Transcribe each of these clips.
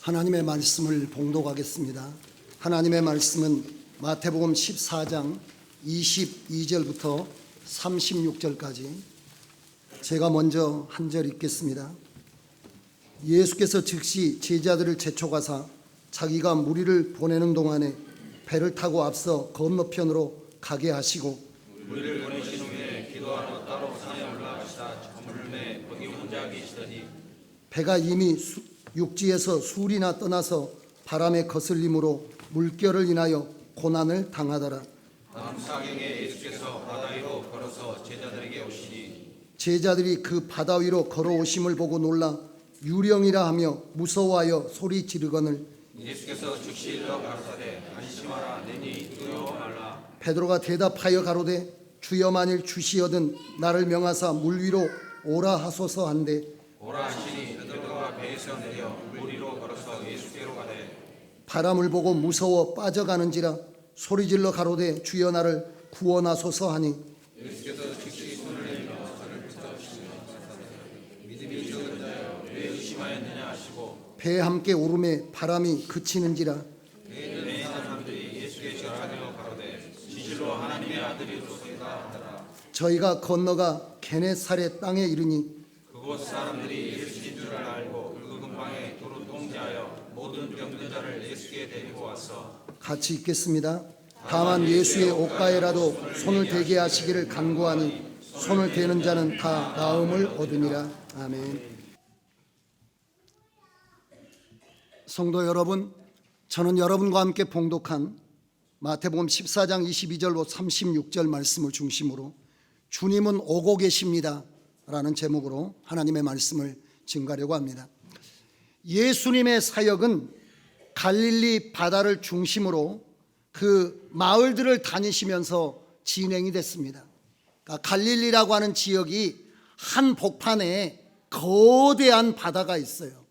하나님의 말씀을 봉독하겠습니다. 하나님의 말씀은 마태복음 14장 22절부터 36절까지 제가 먼저 한 절 읽겠습니다. 예수께서 즉시 제자들을 재촉하사 자기가 무리를 보내는 동안에 배를 타고 앞서 건너편으로 가게 하시고 무리를 보내신 후에 기도하러 따로 산에 올라가시다 저물매 거기 혼자 계시더니 배가 이미 육지에서 술이나 떠나서 바람에 거슬림으로 물결을 인하여 고난을 당하더라. 다음 사경에 예수께서 바다 위로 걸어서 제자들에게 오시니 제자들이 그 바다 위로 걸어오심을 보고 놀라 유령이라 하며 무서워하여 소리 지르거늘 예수께서 즉시 일러 가라사대 안심하라 내니 두려워 말라. 베드로가 대답하여 가로되 주여 만일 주시어든 나를 명하사 물 위로 오라 하소서 한데 오라 하시니 베드로가 배에서 내려 물 위로 걸어서 예수께로 가되 바람을 보고 무서워 빠져가는지라 소리질러 가로되 주여 나를 구원하소서 하니 예수께서 즉시 손을 내밀어 저를 붙잡으시며 믿음이 적은 자여 왜 의심하였느냐 하시고 배에 함께 오름에 바람이 그치는지라 내 사람들이 예수께 절하며 가로되 진실로 하나님의 아들이로소이다 하더라. 저희가 건너가 게네사렛 땅에 이르니 그곳 사람들이 예수인 줄 알고 그 근방에 도로 통제하여 모든 병든 자를 예수께 데리고 와서 같이 읽겠습니다. 다만 예수의 옷가에라도 손을 대게 하시기를 간구하니 손을 대는 자는 다 나음을 얻으니라. 아멘. 성도 여러분, 저는 여러분과 함께 봉독한 마태복음 14장 22절로 36절 말씀을 중심으로 주님은 오고 계십니다 라는 제목으로 하나님의 말씀을 증가하려고 합니다. 예수님의 사역은 갈릴리 바다를 중심으로 그 마을들을 다니시면서 진행이 됐습니다. 그러니까 갈릴리라고 하는 지역이 한 복판에 거대한 바다가 있어요.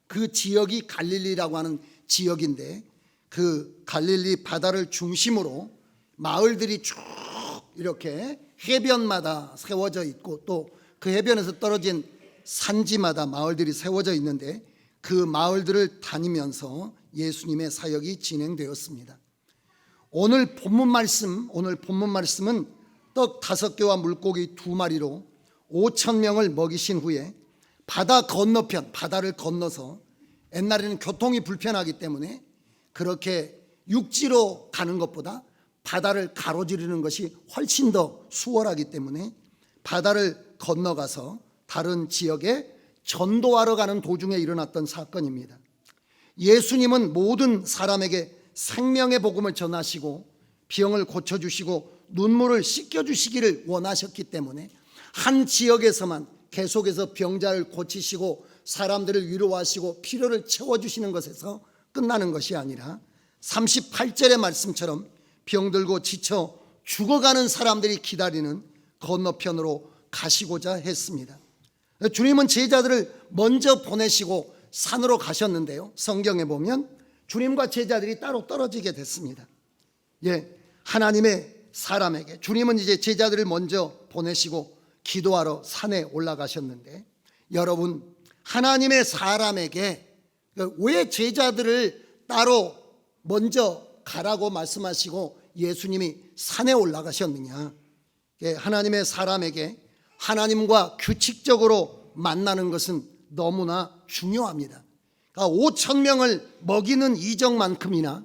그 지역이 갈릴리라고 하는 지역인데 그 갈릴리 바다를 중심으로 마을들이 쭉 이렇게 해변마다 세워져 있고 또 그 해변에서 떨어진 산지마다 마을들이 세워져 있는데 그 마을들을 다니면서 예수님의 사역이 진행되었습니다. 오늘 본문 말씀은 떡 5개와 물고기 2마리로 5,000명을 먹이신 후에 바다 건너편, 바다를 건너서 옛날에는 교통이 불편하기 때문에 그렇게 육지로 가는 것보다 바다를 가로지르는 것이 훨씬 더 수월하기 때문에 바다를 건너가서 다른 지역에 전도하러 가는 도중에 일어났던 사건입니다. 예수님은 모든 사람에게 생명의 복음을 전하시고 병을 고쳐주시고 눈물을 씻겨주시기를 원하셨기 때문에 한 지역에서만 계속해서 병자를 고치시고 사람들을 위로하시고 필요를 채워주시는 것에서 끝나는 것이 아니라 38절의 말씀처럼 병들고 지쳐 죽어가는 사람들이 기다리는 건너편으로 가시고자 했습니다. 주님은 제자들을 먼저 보내시고 산으로 가셨는데요, 성경에 보면 주님과 제자들이 따로 떨어지게 됐습니다. 하나님의 사람에게 주님은 이제 제자들을 먼저 보내시고 기도하러 산에 올라가셨는데 여러분, 하나님의 사람에게 왜 제자들을 따로 먼저 가라고 말씀하시고 예수님이 산에 올라가셨느냐? 하나님의 사람에게 하나님과 규칙적으로 만나는 것은 너무나 중요합니다. 그러니까 5,000명을 먹이는 이정만큼이나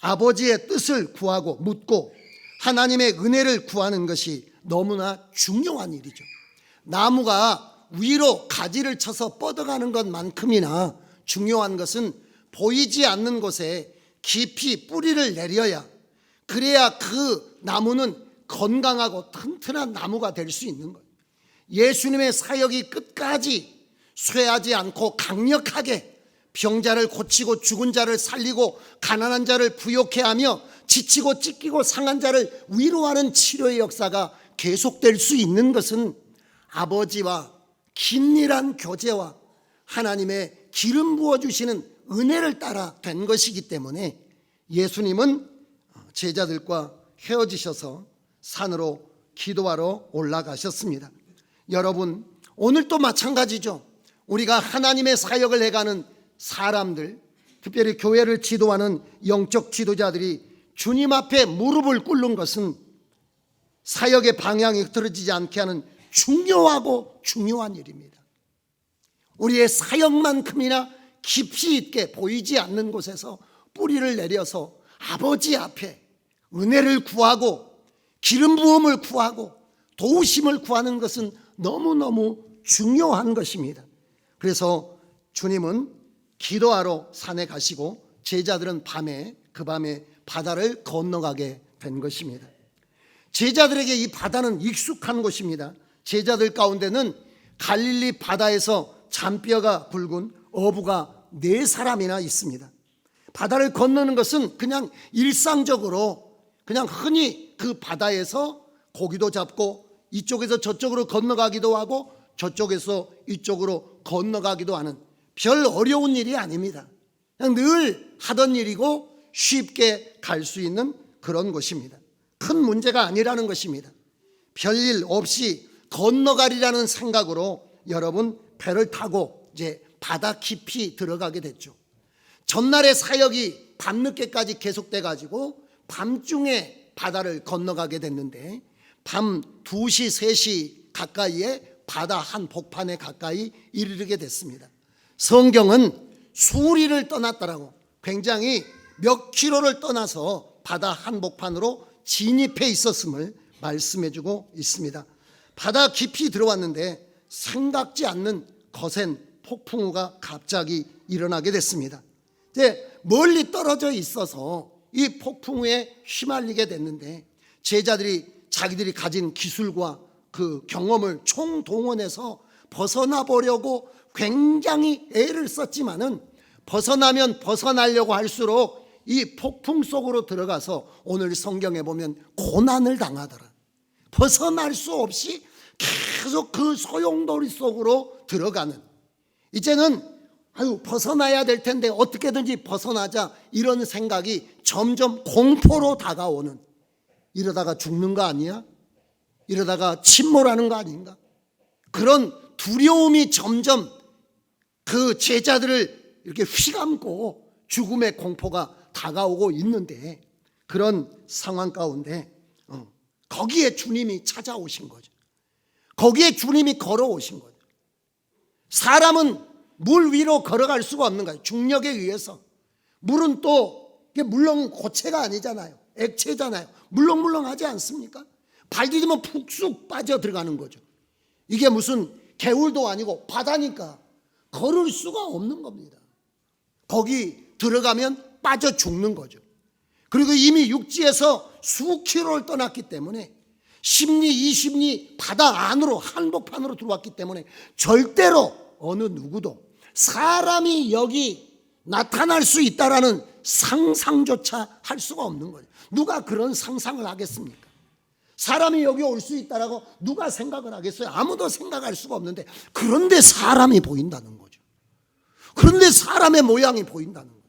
아버지의 뜻을 구하고 묻고 하나님의 은혜를 구하는 것이 너무나 중요한 일이죠. 나무가 위로 가지를 쳐서 뻗어가는 것만큼이나 중요한 것은 보이지 않는 곳에 깊이 뿌리를 내려야, 그래야 그 나무는 건강하고 튼튼한 나무가 될 수 있는 거예요. 예수님의 사역이 끝까지 쇠하지 않고 강력하게 병자를 고치고 죽은 자를 살리고 가난한 자를 부욕해 하며 지치고 찢기고 상한 자를 위로하는 치료의 역사가 계속될 수 있는 것은 아버지와 긴밀한 교제와 하나님의 기름 부어주시는 은혜를 따라 된 것이기 때문에 예수님은 제자들과 헤어지셔서 산으로 기도하러 올라가셨습니다. 여러분, 오늘도 마찬가지죠. 우리가 하나님의 사역을 해가는 사람들, 특별히 교회를 지도하는 영적 지도자들이 주님 앞에 무릎을 꿇는 것은 사역의 방향이 흐트러지지 않게 하는 중요하고 중요한 일입니다. 우리의 사역만큼이나 깊이 있게 보이지 않는 곳에서 뿌리를 내려서 아버지 앞에 은혜를 구하고 기름 부음을 구하고 도우심을 구하는 것은 너무너무 중요한 것입니다. 그래서 주님은 기도하러 산에 가시고 제자들은 그 밤에 바다를 건너가게 된 것입니다. 제자들에게 이 바다는 익숙한 곳입니다. 제자들 가운데는 갈릴리 바다에서 잔뼈가 굵은 어부가 4사람이나 있습니다. 바다를 건너는 것은 그냥 일상적으로 그냥 흔히 그 바다에서 고기도 잡고 이쪽에서 저쪽으로 건너가기도 하고 저쪽에서 이쪽으로 건너가기도 하는 별 어려운 일이 아닙니다. 그냥 늘 하던 일이고 쉽게 갈 수 있는 그런 곳입니다. 큰 문제가 아니라는 것입니다. 별일 없이 건너가리라는 생각으로 여러분 배를 타고 이제 바다 깊이 들어가게 됐죠. 전날의 사역이 밤늦게까지 계속돼 가지고 밤중에 바다를 건너가게 됐는데 밤 2시, 3시 가까이에 바다 한복판에 가까이 이르게 됐습니다. 성경은 수리를 떠났다라고 굉장히 몇 킬로를 떠나서 바다 한복판으로 진입해 있었음을 말씀해주고 있습니다. 바다 깊이 들어왔는데 생각지 않는 거센 폭풍우가 갑자기 일어나게 됐습니다. 이제 멀리 떨어져 있어서 이 폭풍우에 휘말리게 됐는데 제자들이 자기들이 가진 기술과 그 경험을 총동원해서 벗어나 보려고 굉장히 애를 썼지만은 벗어나면 벗어나려고 할수록 이 폭풍 속으로 들어가서 오늘 성경에 보면 고난을 당하더라. 벗어날 수 없이 계속 그 소용돌이 속으로 들어가는, 이제는 벗어나야 될 텐데 어떻게든지 벗어나자 이런 생각이 점점 공포로 다가오는, 이러다가 죽는 거 아니야? 이러다가 침몰하는 거 아닌가? 그런 두려움이 점점 그 제자들을 이렇게 휘감고 죽음의 공포가 다가오고 있는데, 그런 상황 가운데 거기에 주님이 찾아오신 거죠. 거기에 주님이 걸어오신 거죠. 사람은 물 위로 걸어갈 수가 없는 거예요. 중력에 의해서. 물은 또 물론 고체가 아니잖아요. 액체잖아요. 물렁물렁하지 않습니까? 발 디디면 푹쑥 빠져 들어가는 거죠. 이게 무슨 개울도 아니고 바다니까 걸을 수가 없는 겁니다. 거기 들어가면 빠져 죽는 거죠. 그리고 이미 육지에서 수 킬로를 떠났기 때문에 10리, 20리 바다 안으로 한복판으로 들어왔기 때문에 절대로 어느 누구도 사람이 여기 나타날 수 있다라는 상상조차 할 수가 없는 거예요. 누가 그런 상상을 하겠습니까? 사람이 여기 올 수 있다라고 누가 생각을 하겠어요? 아무도 생각할 수가 없는데, 그런데 사람이 보인다는 거죠. 그런데 사람의 모양이 보인다는 거예요.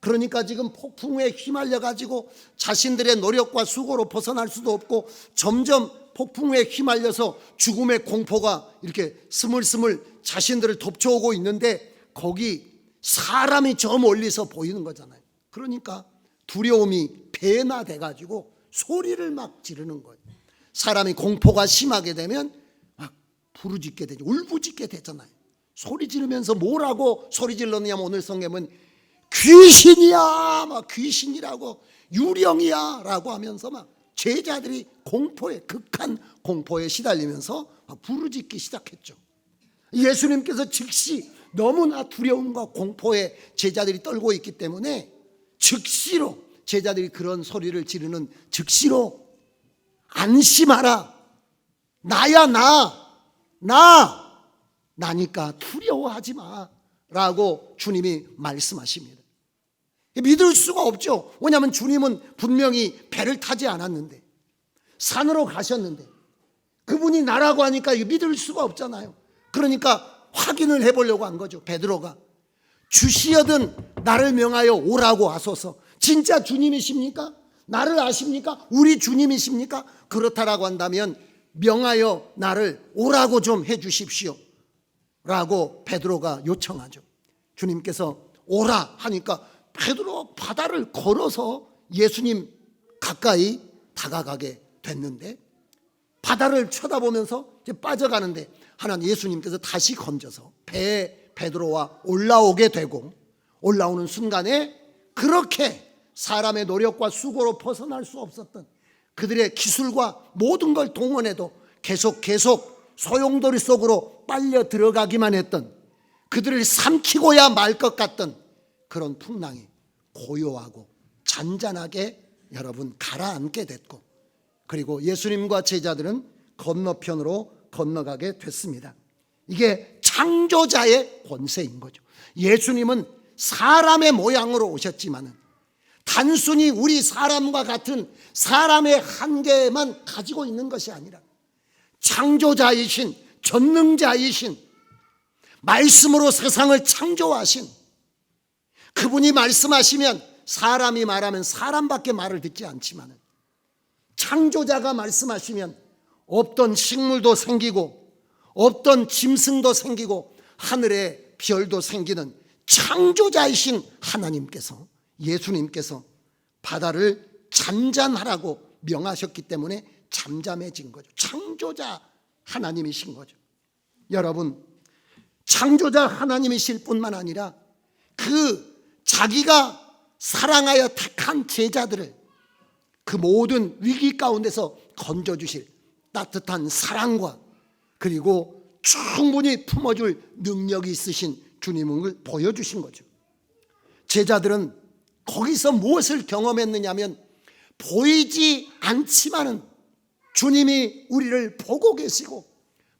그러니까 지금 폭풍에 휘말려 가지고 자신들의 노력과 수고로 벗어날 수도 없고 점점 폭풍에 휘말려서 죽음의 공포가 이렇게 스물스물 자신들을 덮쳐오고 있는데 거기 사람이 저 멀리서 보이는 거잖아요. 그러니까 두려움이 배나돼 가지고 소리를 막 지르는 거예요. 사람이 공포가 심하게 되면 막 부르짖게 되죠. 울부짖게 되잖아요. 소리 지르면서 뭐라고 소리 질렀냐면 오늘 성경은 귀신이야, 막 귀신이라고, 유령이야 라고 하면서 막 제자들이 공포에, 극한 공포에 시달리면서 부르짖기 시작했죠. 예수님께서 즉시 너무나 두려움과 공포에 제자들이 떨고 있기 때문에 즉시로 제자들이 그런 소리를 지르는 즉시로 안심하라, 나야 나니까 두려워하지 마 라고 주님이 말씀하십니다. 믿을 수가 없죠. 왜냐하면 주님은 분명히 배를 타지 않았는데, 산으로 가셨는데 그분이 나라고 하니까 믿을 수가 없잖아요. 그러니까 확인을 해보려고 한 거죠. 베드로가 주시여든 나를 명하여 오라고 하소서. 진짜 주님이십니까? 나를 아십니까? 우리 주님이십니까? 그렇다라고 한다면 명하여 나를 오라고 좀 해주십시오 라고 베드로가 요청하죠. 주님께서 오라 하니까 베드로 바다를 걸어서 예수님 가까이 다가가게 됐는데, 바다를 쳐다보면서 이제 빠져가는데 하나님 예수님께서 다시 건져서 배에 베드로와 올라오게 되고, 올라오는 순간에 그렇게 사람의 노력과 수고로 벗어날 수 없었던 그들의 기술과 모든 걸 동원해도 계속 소용돌이 속으로 빨려 들어가기만 했던, 그들을 삼키고야 말 것 같던 그런 풍랑이 고요하고 잔잔하게 여러분 가라앉게 됐고, 그리고 예수님과 제자들은 건너편으로 건너가게 됐습니다. 이게 창조자의 권세인 거죠. 예수님은 사람의 모양으로 오셨지만은 단순히 우리 사람과 같은 사람의 한계만 가지고 있는 것이 아니라 창조자이신, 전능자이신, 말씀으로 세상을 창조하신 그분이 말씀하시면 사람이 말하면 사람밖에 말을 듣지 않지만, 창조자가 말씀하시면 없던 식물도 생기고 없던 짐승도 생기고 하늘의 별도 생기는 창조자이신 하나님께서, 예수님께서 바다를 잠잠하라고 명하셨기 때문에 잠잠해진 거죠. 창조자 하나님이신 거죠. 여러분, 창조자 하나님이실 뿐만 아니라 그 자기가 사랑하여 택한 제자들을 그 모든 위기 가운데서 건져주실 따뜻한 사랑과 그리고 충분히 품어줄 능력이 있으신 주님을 보여주신 거죠. 제자들은 거기서 무엇을 경험했느냐면, 보이지 않지만은 주님이 우리를 보고 계시고,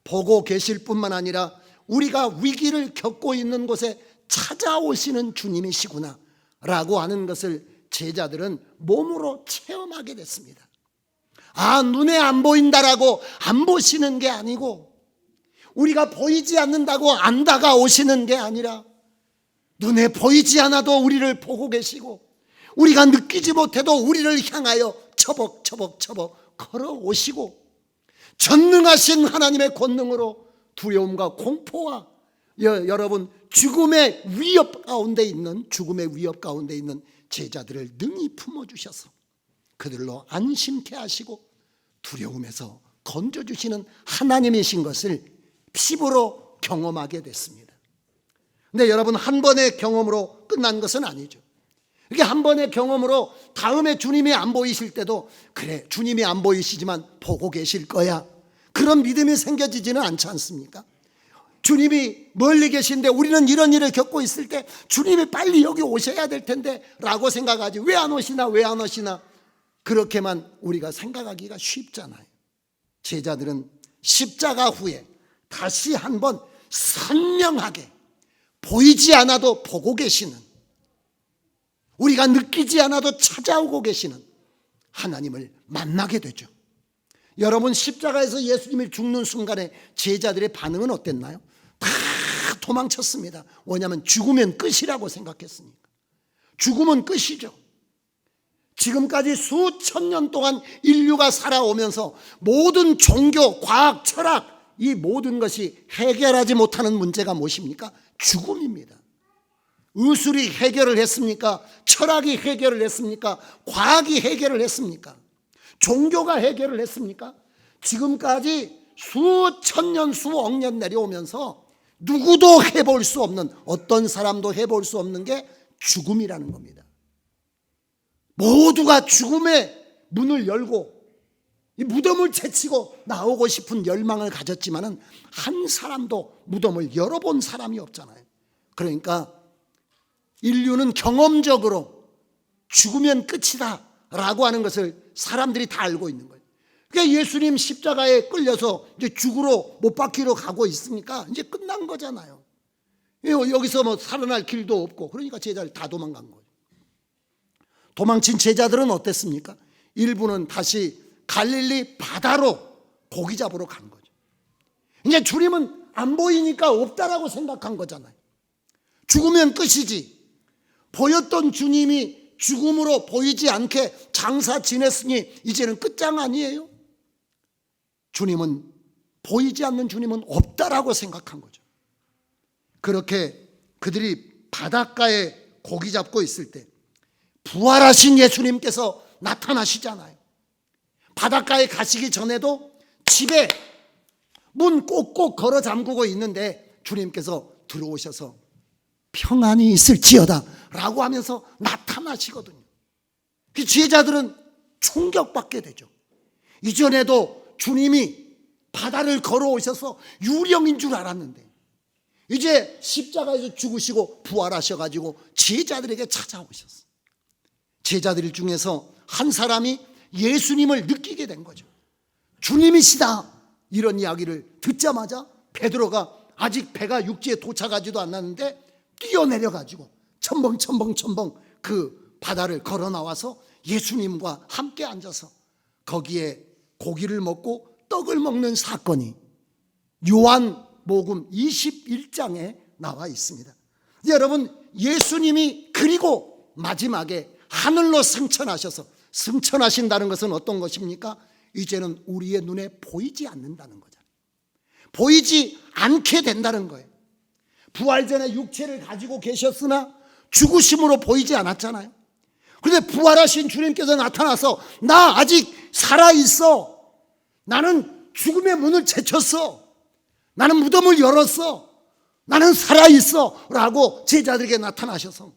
보고 계실 뿐만 아니라 우리가 위기를 겪고 있는 곳에 찾아오시는 주님이시구나 라고 하는 것을 제자들은 몸으로 체험하게 됐습니다. 아, 눈에 안 보인다라고 안 보시는 게 아니고, 우리가 보이지 않는다고 안 다가오시는 게 아니라 눈에 보이지 않아도 우리를 보고 계시고, 우리가 느끼지 못해도 우리를 향하여 처벅처벅 걸어오시고, 전능하신 하나님의 권능으로 두려움과 공포와 여러분 죽음의 위협 가운데 있는 제자들을 능히 품어주셔서 그들로 안심케 하시고 두려움에서 건져주시는 하나님이신 것을 피부로 경험하게 됐습니다. 근데 여러분, 한 번의 경험으로 끝난 것은 아니죠. 이게 한 번의 경험으로 다음에 주님이 안 보이실 때도, 그래, 주님이 안 보이시지만 보고 계실 거야, 그런 믿음이 생겨지지는 않지 않습니까? 주님이 멀리 계신데 우리는 이런 일을 겪고 있을 때 주님이 빨리 여기 오셔야 될 텐데 라고 생각하지, 왜 안 오시나 그렇게만 우리가 생각하기가 쉽잖아요. 제자들은 십자가 후에 다시 한번 선명하게 보이지 않아도 보고 계시는, 우리가 느끼지 않아도 찾아오고 계시는 하나님을 만나게 되죠. 여러분, 십자가에서 예수님이 죽는 순간에 제자들의 반응은 어땠나요? 다 도망쳤습니다. 왜냐하면 죽으면 끝이라고 생각했으니까. 죽음은 끝이죠. 지금까지 수천 년 동안 인류가 살아오면서 모든 종교, 과학, 철학, 이 모든 것이 해결하지 못하는 문제가 무엇입니까? 죽음입니다. 의술이 해결을 했습니까? 철학이 해결을 했습니까? 과학이 해결을 했습니까? 종교가 해결을 했습니까? 지금까지 수천 년, 수억 년 내려오면서 누구도 해볼 수 없는, 어떤 사람도 해볼 수 없는 게 죽음이라는 겁니다. 모두가 죽음의 문을 열고 이 무덤을 제치고 나오고 싶은 열망을 가졌지만은 한 사람도 무덤을 열어본 사람이 없잖아요. 그러니까 인류는 경험적으로 죽으면 끝이다 라고 하는 것을 사람들이 다 알고 있는 거예요. 그러니까 예수님 십자가에 끌려서 이제 죽으러 못 박히러 가고 있으니까 이제 끝난 거잖아요. 여기서 뭐 살아날 길도 없고, 그러니까 제자들 다 도망간 거예요. 도망친 제자들은 어땠습니까? 일부는 다시 갈릴리 바다로 고기 잡으러 간 거죠. 이제 주님은 안 보이니까 없다라고 생각한 거잖아요. 죽으면 끝이지. 보였던 주님이 죽음으로 보이지 않게 장사 지냈으니 이제는 끝장 아니에요? 주님은, 보이지 않는 주님은 없다라고 생각한 거죠. 그렇게 그들이 바닷가에 고기 잡고 있을 때 부활하신 예수님께서 나타나시잖아요. 바닷가에 가시기 전에도 집에 문 꼭꼭 걸어 잠그고 있는데 주님께서 들어오셔서 평안이 있을지어다 라고 하면서 나타나시거든요. 그 제자들은 충격받게 되죠. 이전에도 주님이 바다를 걸어오셔서 유령인 줄 알았는데 이제 십자가에서 죽으시고 부활하셔가지고 제자들에게 찾아오셨어요. 제자들 중에서 한 사람이 예수님을 느끼게 된 거죠. 주님이시다 이런 이야기를 듣자마자 베드로가 아직 배가 육지에 도착하지도 않았는데 뛰어내려가지고 첨벙 그 바다를 걸어 나와서 예수님과 함께 앉아서 거기에 고기를 먹고 떡을 먹는 사건이 요한복음 21장에 나와 있습니다. 여러분, 예수님이 그리고 마지막에 하늘로 승천하셔서, 승천하신다는 것은 어떤 것입니까? 이제는 우리의 눈에 보이지 않는다는 거잖아요. 보이지 않게 된다는 거예요. 부활 전에 육체를 가지고 계셨으나 죽으심으로 보이지 않았잖아요. 그런데 부활하신 주님께서 나타나서 나 아직 살아있어, 나는 죽음의 문을 제쳤어, 나는 무덤을 열었어, 나는 살아있어 라고 제자들에게 나타나셔서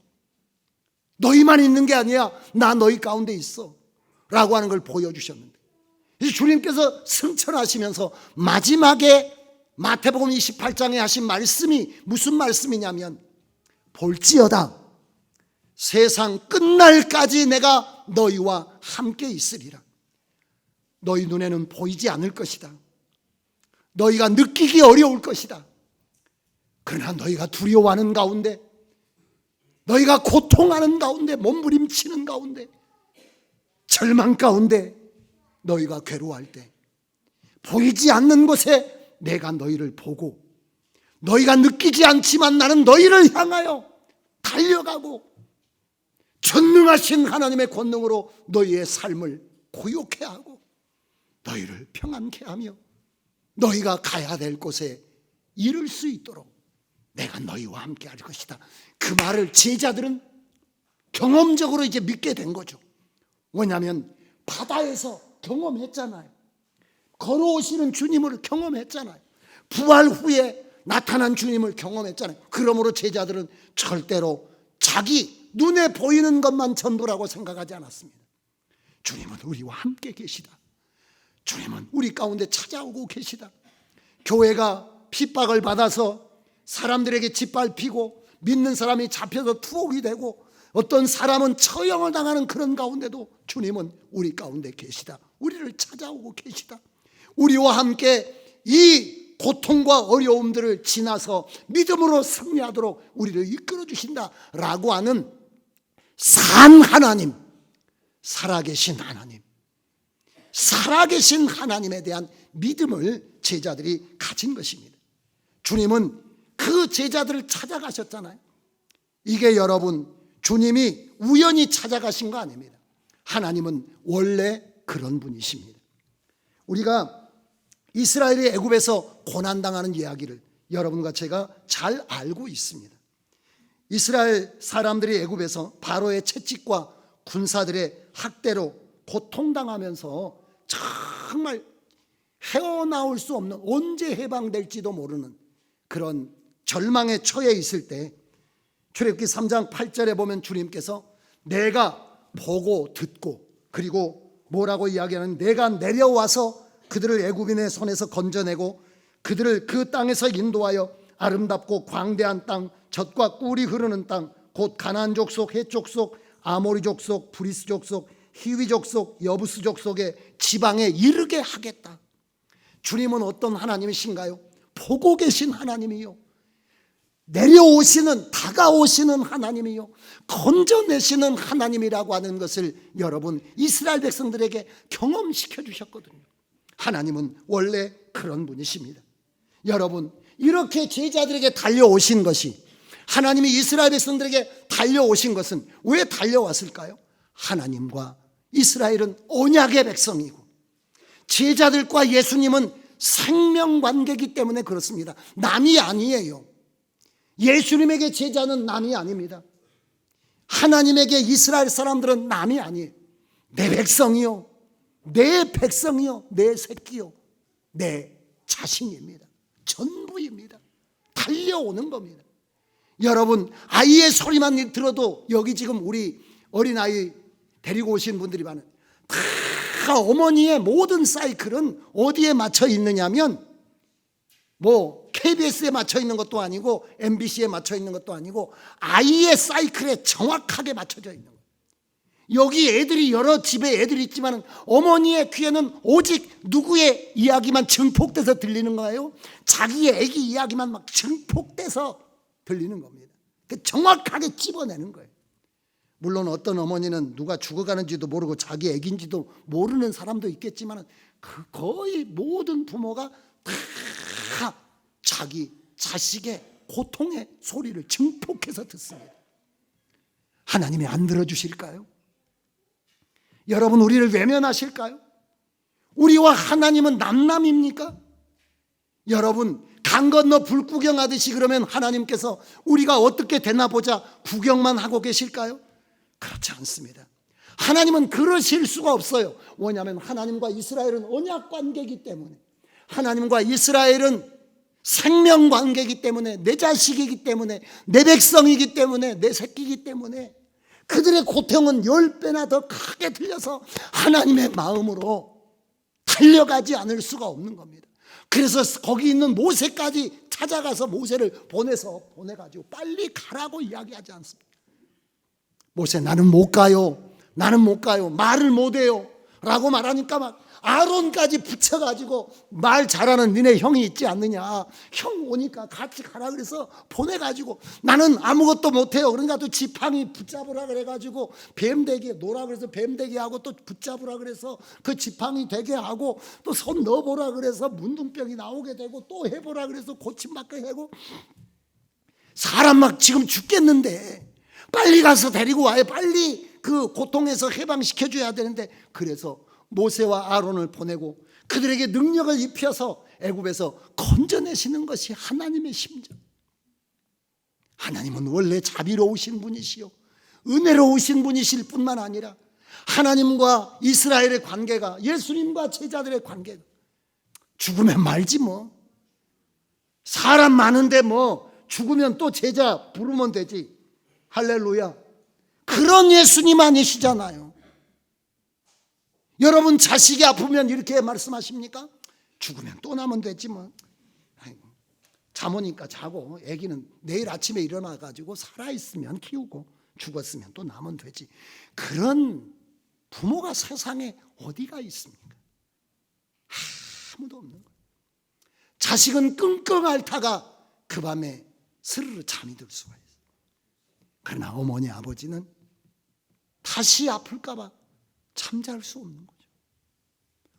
너희만 있는 게 아니야, 나 너희 가운데 있어 라고 하는 걸 보여주셨는데, 주님께서 승천하시면서 마지막에 마태복음 28장에 하신 말씀이 무슨 말씀이냐면, 볼지어다 세상 끝날까지 내가 너희와 함께 있으리라. 너희 눈에는 보이지 않을 것이다. 너희가 느끼기 어려울 것이다. 그러나 너희가 두려워하는 가운데, 너희가 고통하는 가운데, 몸부림치는 가운데, 절망 가운데 너희가 괴로워할 때 보이지 않는 곳에 내가 너희를 보고, 너희가 느끼지 않지만 나는 너희를 향하여 달려가고 전능하신 하나님의 권능으로 너희의 삶을 고요케 하고 너희를 평안케 하며 너희가 가야 될 곳에 이룰 수 있도록 내가 너희와 함께 할 것이다. 그 말을 제자들은 경험적으로 이제 믿게 된 거죠. 왜냐하면 바다에서 경험했잖아요. 걸어오시는 주님을 경험했잖아요. 부활 후에 나타난 주님을 경험했잖아요. 그러므로 제자들은 절대로 자기 눈에 보이는 것만 전부라고 생각하지 않았습니다. 주님은 우리와 함께 계시다. 주님은 우리 가운데 찾아오고 계시다. 교회가 핍박을 받아서 사람들에게 짓밟히고 믿는 사람이 잡혀서 투옥이 되고 어떤 사람은 처형을 당하는 그런 가운데도 주님은 우리 가운데 계시다. 우리를 찾아오고 계시다. 우리와 함께 이 고통과 어려움들을 지나서 믿음으로 승리하도록 우리를 이끌어 주신다라고 하는 산 하나님, 살아계신 하나님, 살아계신 하나님에 대한 믿음을 제자들이 가진 것입니다. 주님은 그 제자들을 찾아가셨잖아요. 이게 여러분, 주님이 우연히 찾아가신 거 아닙니다. 하나님은 원래 그런 분이십니다. 우리가 이스라엘이 애굽에서 고난당하는 이야기를 여러분과 제가 잘 알고 있습니다. 이스라엘 사람들이 애굽에서 바로의 채찍과 군사들의 학대로 고통당하면서 정말 헤어나올 수 없는, 언제 해방될지도 모르는 그런 절망에 처해 있을 때 출애굽기 3장 8절에 보면 주님께서 내가 보고 듣고, 그리고 뭐라고 이야기하는, 내가 내려와서 그들을 애굽인의 손에서 건져내고 그들을 그 땅에서 인도하여 아름답고 광대한 땅, 젖과 꿀이 흐르는 땅, 곧 가나안 족속, 헷 족속, 아모리 족속, 브리스 족속, 히위 족속, 여부스 족속의 지방에 이르게 하겠다. 주님은 어떤 하나님이신가요? 보고 계신 하나님이요, 내려오시는, 다가오시는 하나님이요, 건져내시는 하나님이라고 하는 것을 여러분, 이스라엘 백성들에게 경험시켜 주셨거든요. 하나님은 원래 그런 분이십니다. 여러분, 이렇게 제자들에게 달려오신 것이, 하나님이 이스라엘 백성들에게 달려오신 것은 왜 달려왔을까요? 하나님과 이스라엘은 언약의 백성이고 제자들과 예수님은 생명관계이기 때문에 그렇습니다. 남이 아니에요. 예수님에게 제자는 남이 아닙니다. 하나님에게 이스라엘 사람들은 남이 아니에요. 내 백성이요, 내 백성이요, 내 새끼요, 내 자신입니다. 전부입니다. 달려오는 겁니다. 여러분, 아이의 소리만 들어도 여기 지금 우리 어린아이 데리고 오신 분들이 많아요. 다 어머니의 모든 사이클은 어디에 맞춰 있느냐면 뭐 KBS에 맞춰 있는 것도 아니고 MBC에 맞춰 있는 것도 아니고 아이의 사이클에 정확하게 맞춰져 있는 거예요. 여기 애들이 여러 집에 애들이 있지만 어머니의 귀에는 오직 누구의 이야기만 증폭돼서 들리는 거예요? 자기의 애기 이야기만 막 증폭돼서 들리는 겁니다. 정확하게 찝어내는 거예요. 물론 어떤 어머니는 누가 죽어가는지도 모르고 자기 애기인지도 모르는 사람도 있겠지만 거의 모든 부모가 다 자기 자식의 고통의 소리를 증폭해서 듣습니다. 하나님이 안 들어주실까요? 여러분, 우리를 외면하실까요? 우리와 하나님은 남남입니까? 여러분, 강 건너 불 구경하듯이 그러면 하나님께서 우리가 어떻게 되나 보자 구경만 하고 계실까요? 그렇지 않습니다. 하나님은 그러실 수가 없어요. 왜냐하면 하나님과 이스라엘은 언약 관계이기 때문에, 하나님과 이스라엘은 생명 관계이기 때문에, 내 자식이기 때문에, 내 백성이기 때문에, 내 새끼이기 때문에 그들의 고통은 10배나 더 크게 들려서 하나님의 마음으로 달려가지 않을 수가 없는 겁니다. 그래서 거기 있는 모세까지 찾아가서 모세를 보내가지고 빨리 가라고 이야기하지 않습니다. 모세, 나는 못 가요. 나는 못 가요. 말을 못 해요. 라고 말하니까 막 아론까지 붙여가지고 말 잘하는 니네 형이 있지 않느냐. 형 오니까 같이 가라 그래서 보내가지고 나는 아무것도 못해요. 그러니까 또 지팡이 붙잡으라 그래가지고 뱀대기 놓으라 그래서 뱀대기 하고 또 붙잡으라 그래서 그 지팡이 되게 하고 또 손 넣어보라 그래서 문둥병이 나오게 되고 또 해보라 그래서 고침받게 하고 사람 막 지금 죽겠는데 빨리 가서 데리고 와요. 빨리 그 고통에서 해방시켜줘야 되는데 그래서 모세와 아론을 보내고 그들에게 능력을 입혀서 애굽에서 건져내시는 것이 하나님의 심정. 하나님은 원래 자비로우신 분이시요 은혜로우신 분이실 뿐만 아니라 하나님과 이스라엘의 관계가, 예수님과 제자들의 관계가 죽으면 말지 뭐. 사람 많은데 뭐 죽으면 또 제자 부르면 되지. 할렐루야. 그런 예수님 아니시잖아요. 여러분, 자식이 아프면 이렇게 말씀하십니까? 죽으면 또 나면 되지 뭐. 아이고, 잠 오니까 자고 애기는 내일 아침에 일어나가지고 살아있으면 키우고 죽었으면 또 나면 되지. 그런 부모가 세상에 어디가 있습니까? 아무도 없는 거예요. 자식은 끙끙 앓다가 그 밤에 스르르 잠이 들 수가 있어요. 그러나 어머니 아버지는 다시 아플까 봐 잠잘 수 없는 거죠.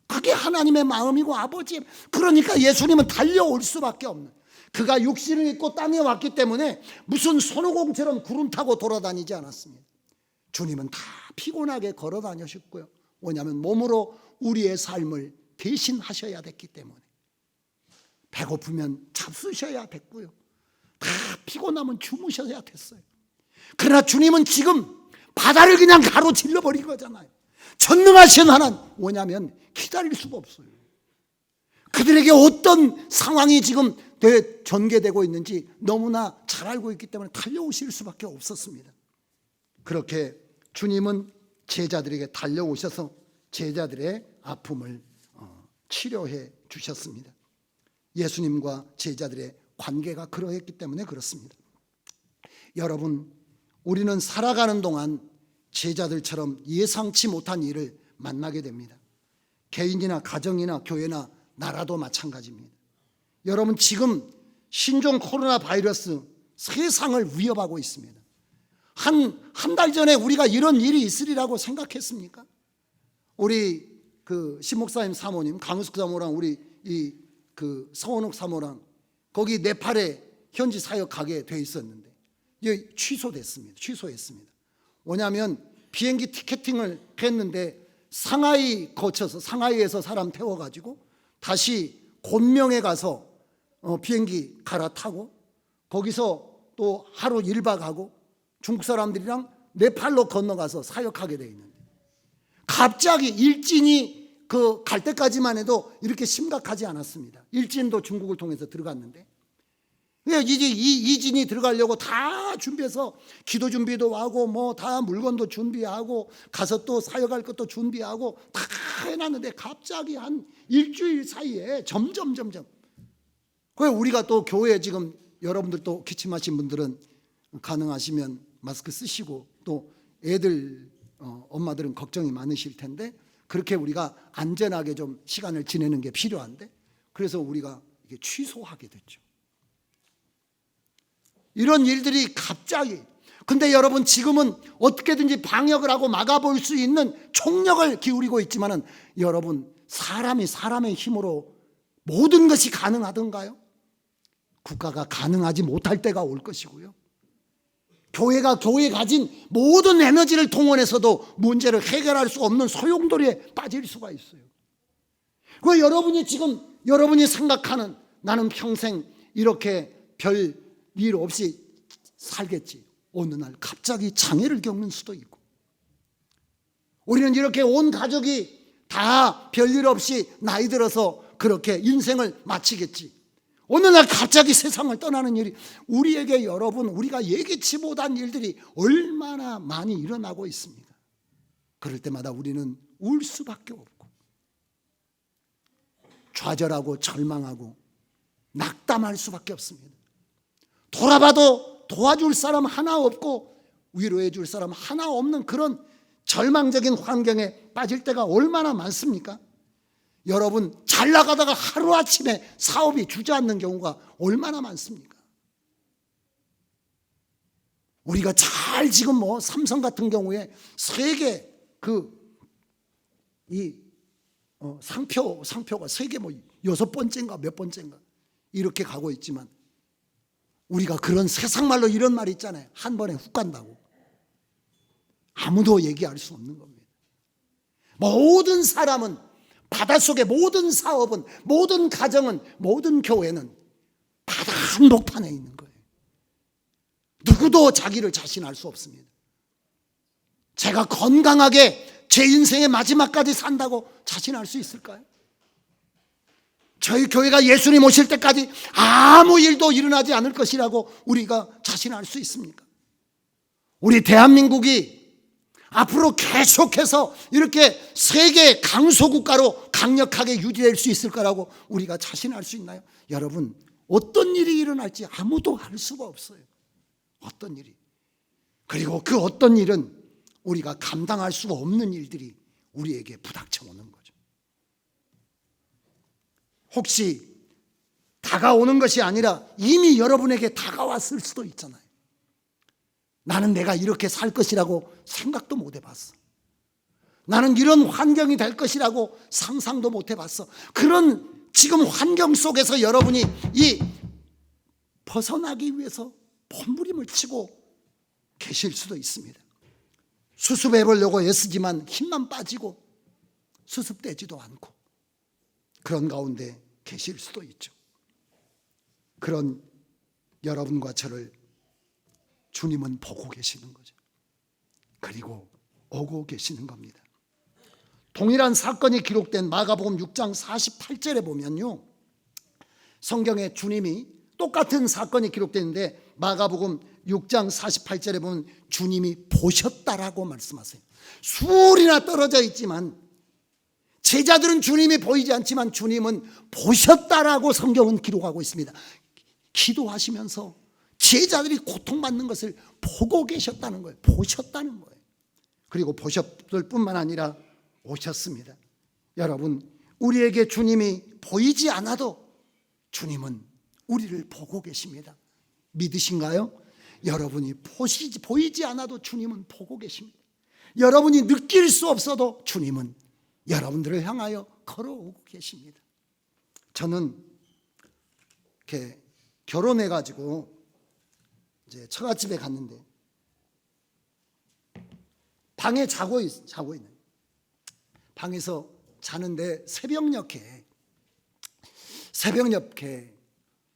그게 하나님의 마음이고 아버지의, 그러니까 예수님은 달려올 수밖에 없는, 그가 육신을 입고 땅에 왔기 때문에 무슨 손오공처럼 구름 타고 돌아다니지 않았습니다. 주님은 다 피곤하게 걸어 다니셨고요. 왜냐하면 몸으로 우리의 삶을 대신하셔야 됐기 때문에. 배고프면 잡수셔야 됐고요. 다 피곤하면 주무셔야 됐어요. 그러나 주님은 지금 바다를 그냥 가로질러 버린 거잖아요. 전능하신 하나님. 왜냐하면 기다릴 수가 없어요. 그들에게 어떤 상황이 지금 전개되고 있는지 너무나 잘 알고 있기 때문에 달려오실 수밖에 없었습니다. 그렇게 주님은 제자들에게 달려오셔서 제자들의 아픔을 치료해 주셨습니다. 예수님과 제자들의 관계가 그러했기 때문에 그렇습니다. 여러분, 우리는 살아가는 동안 제자들처럼 예상치 못한 일을 만나게 됩니다. 개인이나 가정이나 교회나 나라도 마찬가지입니다. 여러분, 지금 신종 코로나 바이러스 세상을 위협하고 있습니다. 한 달 전에 우리가 이런 일이 있으리라고 생각했습니까? 우리 그 신목사님 사모님, 강우숙 사모랑 우리 그 서원옥 사모랑 거기 네팔에 현지 사역 가게 돼 있었는데 이제 취소했습니다. 왜냐하면 비행기 티켓팅을 했는데 상하이 거쳐서 상하이에서 사람 태워가지고 다시 곤명에 가서 비행기 갈아타고 거기서 또 하루 1박 하고 중국 사람들이랑 네팔로 건너가서 사역하게 돼 있는데, 갑자기 일진이 그 갈 때까지만 해도 이렇게 심각하지 않았습니다. 일진도 중국을 통해서 들어갔는데, 이제 이진이 들어가려고 다 준비해서 기도 준비도 하고 뭐 다 물건도 준비하고 가서 또 사역할 것도 준비하고 다 해놨는데, 갑자기 한 일주일 사이에 점점 그래서 우리가 또 교회에 지금 여러분들 또 기침하신 분들은 가능하시면 마스크 쓰시고, 또 애들 엄마들은 걱정이 많으실 텐데, 그렇게 우리가 안전하게 좀 시간을 지내는 게 필요한데, 그래서 우리가 이게 취소하게 됐죠. 이런 일들이 갑자기. 근데 여러분, 지금은 어떻게든지 방역을 하고 막아볼 수 있는 총력을 기울이고 있지만은, 여러분, 사람이 사람의 힘으로 모든 것이 가능하던가요? 국가가 가능하지 못할 때가 올 것이고요, 교회가 교회에 가진 모든 에너지를 동원해서도 문제를 해결할 수 없는 소용돌이에 빠질 수가 있어요. 그 여러분이 지금 여러분이 생각하는 나는 평생 이렇게 별 일 없이 살겠지, 어느 날 갑자기 장애를 겪는 수도 있고, 우리는 이렇게 온 가족이 다 별일 없이 나이 들어서 그렇게 인생을 마치겠지, 어느 날 갑자기 세상을 떠나는 일이 우리에게, 여러분, 우리가 예기치 못한 일들이 얼마나 많이 일어나고 있습니다. 그럴 때마다 우리는 울 수밖에 없고 좌절하고 절망하고 낙담할 수밖에 없습니다. 돌아봐도 도와줄 사람 하나 없고 위로해 줄 사람 하나 없는 그런 절망적인 환경에 빠질 때가 얼마나 많습니까? 여러분, 잘 나가다가 하루아침에 사업이 주저앉는 경우가 얼마나 많습니까? 우리가 잘 지금 뭐 삼성 같은 경우에 세계 상표가 세계 뭐 6번째인가 몇 번째인가 이렇게 가고 있지만, 우리가 그런 세상말로 이런 말이 있잖아요. 한 번에 훅 간다고. 아무도 얘기할 수 없는 겁니다. 모든 사람은, 바닷속의 모든 사업은, 모든 가정은, 모든 교회는 바다 한복판에 있는 거예요. 누구도 자기를 자신할 수 없습니다. 제가 건강하게 제 인생의 마지막까지 산다고 자신할 수 있을까요? 저희 교회가 예수님 오실 때까지 아무 일도 일어나지 않을 것이라고 우리가 자신할 수 있습니까? 우리 대한민국이 앞으로 계속해서 이렇게 세계 강소국가로 강력하게 유지될 수 있을 거라고 우리가 자신할 수 있나요? 여러분, 어떤 일이 일어날지 아무도 알 수가 없어요. 어떤 일이. 그리고 그 어떤 일은 우리가 감당할 수가 없는 일들이 우리에게 부닥쳐 오는 거죠. 혹시 다가오는 것이 아니라 이미 여러분에게 다가왔을 수도 있잖아요. 나는 내가 이렇게 살 것이라고 생각도 못 해봤어. 나는 이런 환경이 될 것이라고 상상도 못 해봤어. 그런 지금 환경 속에서 여러분이 이 벗어나기 위해서 몸부림을 치고 계실 수도 있습니다. 수습해 보려고 애쓰지만 힘만 빠지고 수습되지도 않고 그런 가운데 계실 수도 있죠. 그런 여러분과 저를 주님은 보고 계시는 거죠. 그리고 오고 계시는 겁니다. 동일한 사건이 기록된 마가복음 6장 48절에 보면요, 성경에 주님이 똑같은 사건이 기록되는데 마가복음 6장 48절에 보면 주님이 보셨다라고 말씀하세요. 수울이나 떨어져 있지만 제자들은 주님이 보이지 않지만 주님은 보셨다라고 성경은 기록하고 있습니다. 기도하시면서 제자들이 고통받는 것을 보고 계셨다는 거예요. 보셨다는 거예요. 그리고 보셨을 뿐만 아니라 오셨습니다. 여러분, 우리에게 주님이 보이지 않아도 주님은 우리를 보고 계십니다. 믿으신가요? 여러분이 보이지 않아도 주님은 보고 계십니다. 여러분이 느낄 수 없어도 주님은 여러분들을 향하여 걸어오고 계십니다. 저는 이렇게 결혼해가지고 이제 처갓집에 갔는데 방에 자고 있는, 방에서 자는데 새벽녘에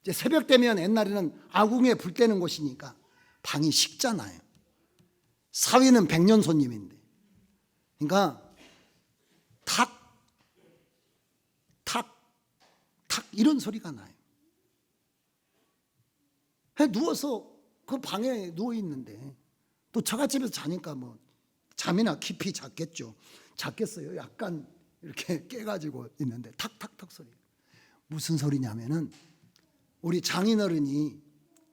이제 새벽 되면 옛날에는 아궁이에 불 때는 곳이니까 방이 식잖아요. 사위는 백년 손님인데, 그러니까 탁 이런 소리가 나요. 누워서 그 방에 누워 있는데, 또 처갓집에서 자니까 뭐 잠이나 깊이 잤겠어요. 약간 이렇게 깨가지고 있는데 탁탁탁 소리. 무슨 소리냐면은 우리 장인어른이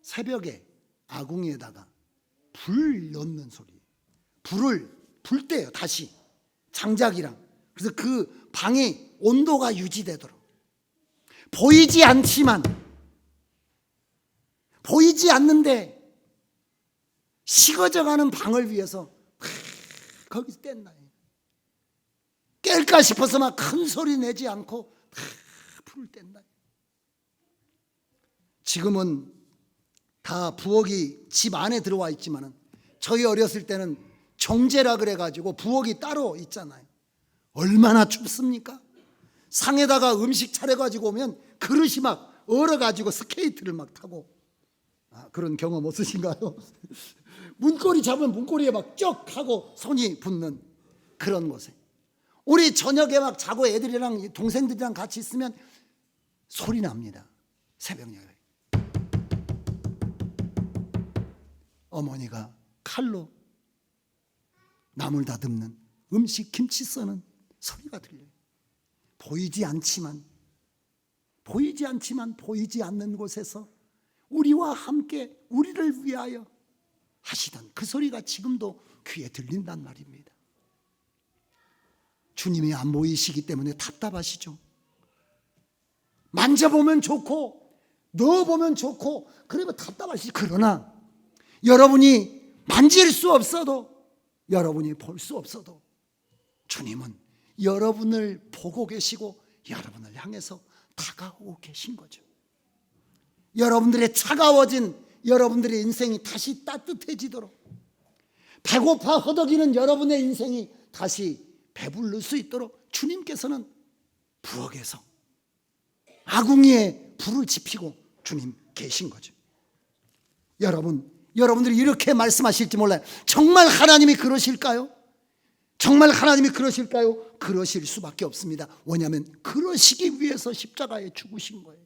새벽에 아궁이에다가 불 넣는 소리. 불을 불 때요, 다시 장작이랑. 그래서 그 방이 온도가 유지되도록, 보이지 않지만, 보이지 않는데 식어져가는 방을 위해서 거기서 뗐나요. 깰까 싶어서 막 큰 소리 내지 않고 불을 뗐나요. 지금은 다 부엌이 집 안에 들어와 있지만은 저희 어렸을 때는 정제라 그래가지고 부엌이 따로 있잖아요. 얼마나 춥습니까? 상에다가 음식 차려가지고 오면 그릇이 막 얼어가지고 스케이트를 막 타고. 그런 경험 없으신가요? 문고리 잡으면 문고리에 막 쩍 하고 손이 붙는 그런 곳에, 우리 저녁에 막 자고 애들이랑 동생들이랑 같이 있으면 소리 납니다. 새벽녘에 어머니가 칼로 나물 다듬는, 음식 김치 써는 소리가 들려요. 보이지 않지만 보이지 않는 곳에서 우리와 함께 우리를 위하여 하시던 그 소리가 지금도 귀에 들린단 말입니다. 주님이 안 보이시기 때문에 답답하시죠. 만져보면 좋고 넣어보면 좋고 그러면 답답하시죠. 그러나 여러분이 만질 수 없어도, 여러분이 볼 수 없어도 주님은 여러분을 보고 계시고 여러분을 향해서 다가오고 계신 거죠. 여러분들의 차가워진 여러분들의 인생이 다시 따뜻해지도록, 배고파 허덕이는 여러분의 인생이 다시 배부를 수 있도록 주님께서는 부엌에서 아궁이에 불을 지피고 주님 계신 거죠. 여러분들이 이렇게 말씀하실지 몰라요. 정말 하나님이 그러실까요? 정말 하나님이 그러실까요? 그러실 수밖에 없습니다. 왜냐하면 그러시기 위해서 십자가에 죽으신 거예요.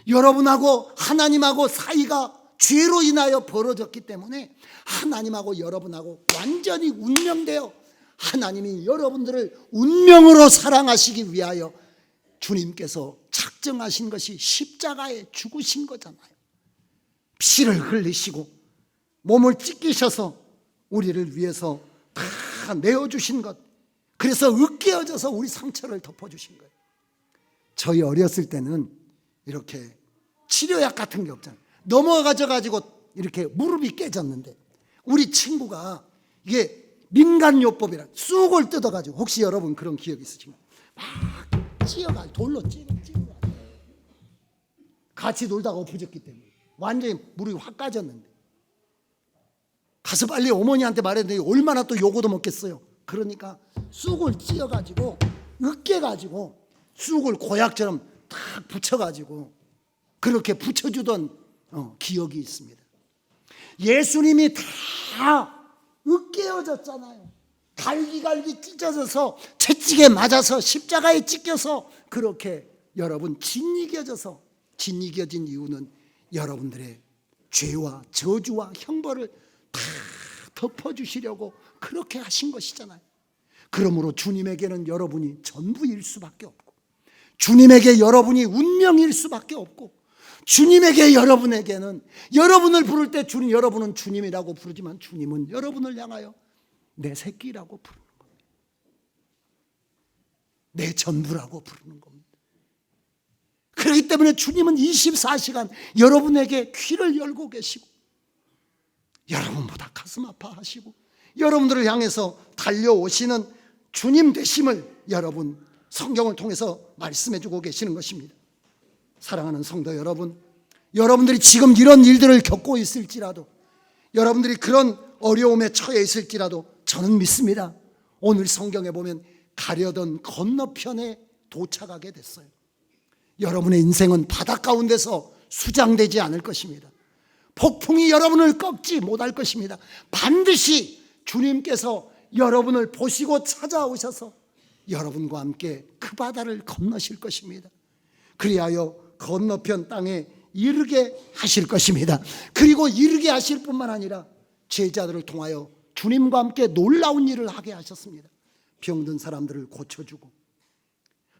여러분하고 하나님하고 사이가 죄로 인하여 벌어졌기 때문에 하나님하고 여러분하고 완전히 운명되어, 하나님이 여러분들을 운명으로 사랑하시기 위하여 주님께서 작정하신 것이 십자가에 죽으신 거잖아요. 피를 흘리시고 몸을 찢기셔서 우리를 위해서 다 내어주신 것, 그래서 으깨어져서 우리 상처를 덮어주신 거예요. 저희 어렸을 때는 이렇게 치료약 같은 게 없잖아요. 넘어가져가지고 이렇게 무릎이 깨졌는데 우리 친구가, 이게 민간요법이라 쑥을 뜯어가지고, 혹시 여러분 그런 기억 있으신가요? 막 찧어가지고 돌로 찧어 같이 놀다가 엎어졌기 때문에 완전히 무릎이 확 까졌는데, 가서 빨리 어머니한테 말했는데 얼마나 또 요거도 먹겠어요. 그러니까 쑥을 찧어가지고 으깨가지고 쑥을 고약처럼 딱 붙여가지고 그렇게 붙여주던 기억이 있습니다. 예수님이 다 으깨어졌잖아요. 갈기갈기 찢어져서 채찍에 맞아서 십자가에 찢겨서 그렇게 여러분 진이겨진 이유는 여러분들의 죄와 저주와 형벌을 다 덮어주시려고 그렇게 하신 것이잖아요. 그러므로 주님에게는 여러분이 전부일 수밖에 없고, 주님에게 여러분이 운명일 수밖에 없고, 주님에게 여러분에게는, 여러분을 부를 때 여러분은 주님이라고 부르지만 주님은 여러분을 향하여 내 새끼라고 부르는 겁니다. 내 전부라고 부르는 겁니다. 그렇기 때문에 주님은 24시간 여러분에게 귀를 열고 계시고 여러분보다 가슴 아파하시고 여러분들을 향해서 달려오시는 주님 되심을 여러분 성경을 통해서 말씀해주고 계시는 것입니다. 사랑하는 성도 여러분, 여러분들이 지금 이런 일들을 겪고 있을지라도, 여러분들이 그런 어려움에 처해 있을지라도 저는 믿습니다. 오늘 성경에 보면 가려던 건너편에 도착하게 됐어요. 여러분의 인생은 바다 가운데서 수장되지 않을 것입니다. 폭풍이 여러분을 꺾지 못할 것입니다. 반드시 주님께서 여러분을 보시고 찾아오셔서 여러분과 함께 그 바다를 건너실 것입니다. 그리하여 건너편 땅에 이르게 하실 것입니다. 그리고 이르게 하실 뿐만 아니라 제자들을 통하여 주님과 함께 놀라운 일을 하게 하셨습니다. 병든 사람들을 고쳐주고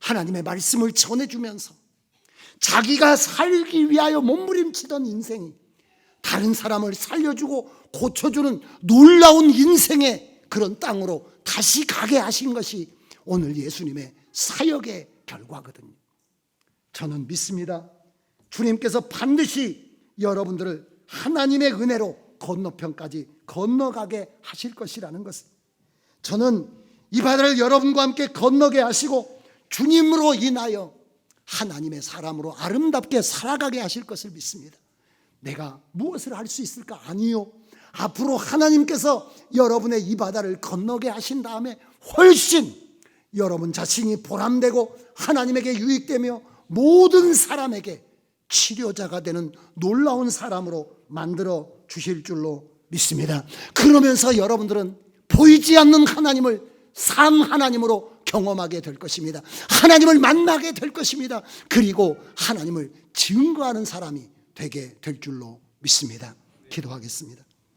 하나님의 말씀을 전해주면서 자기가 살기 위하여 몸부림치던 인생이 다른 사람을 살려주고 고쳐주는 놀라운 인생의 그런 땅으로 다시 가게 하신 것이 오늘 예수님의 사역의 결과거든요. 저는 믿습니다. 주님께서 반드시 여러분들을 하나님의 은혜로 건너편까지 건너가게 하실 것이라는 것을, 저는 이 바다를 여러분과 함께 건너게 하시고 주님으로 인하여 하나님의 사람으로 아름답게 살아가게 하실 것을 믿습니다. 내가 무엇을 할 수 있을까? 아니요. 앞으로 하나님께서 여러분의 이 바다를 건너게 하신 다음에 훨씬 여러분 자신이 보람되고 하나님에게 유익되며 모든 사람에게 치료자가 되는 놀라운 사람으로 만들어 주실 줄로 믿습니다. 그러면서 여러분들은 보이지 않는 하나님을 산 하나님으로 경험하게 될 것입니다. 하나님을 만나게 될 것입니다. 그리고 하나님을 증거하는 사람이 되게 될 줄로 믿습니다. 기도하겠습니다.